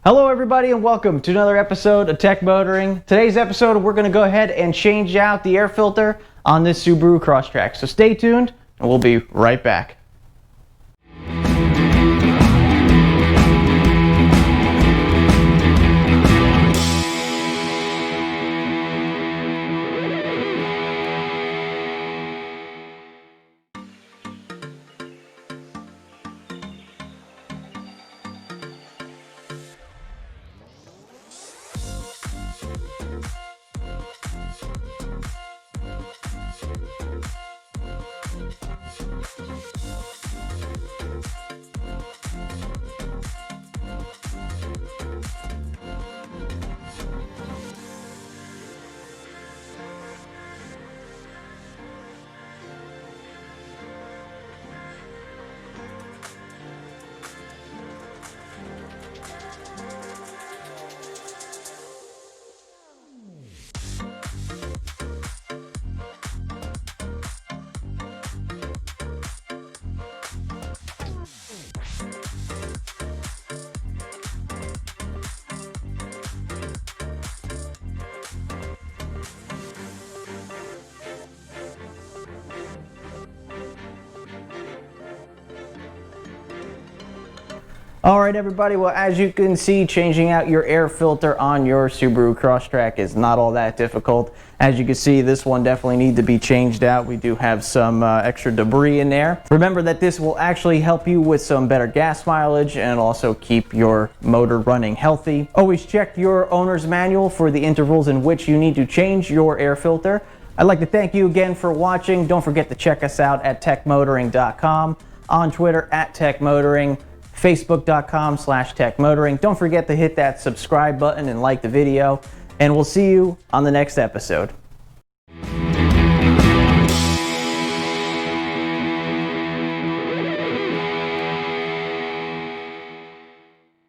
Hello everybody and welcome to another episode of Tech Motoring. Today's episode we're going to go ahead and change out the air filter on this Subaru Crosstrek. So stay tuned and we'll be right back. Alright everybody, well as you can see, changing out your air filter on your Subaru Crosstrek is not all that difficult. As you can see, this one definitely needs to be changed out. We do have some extra debris in there. Remember that this will actually help you with some better gas mileage and also keep your motor running healthy. Always check your owner's manual for the intervals in which you need to change your air filter. I'd like to thank you again for watching. Don't forget to check us out at techmotoring.com, on Twitter at techmotoring, facebook.com/techmotoring. Don't forget to hit that subscribe button and like the video, and we'll see you on the next episode.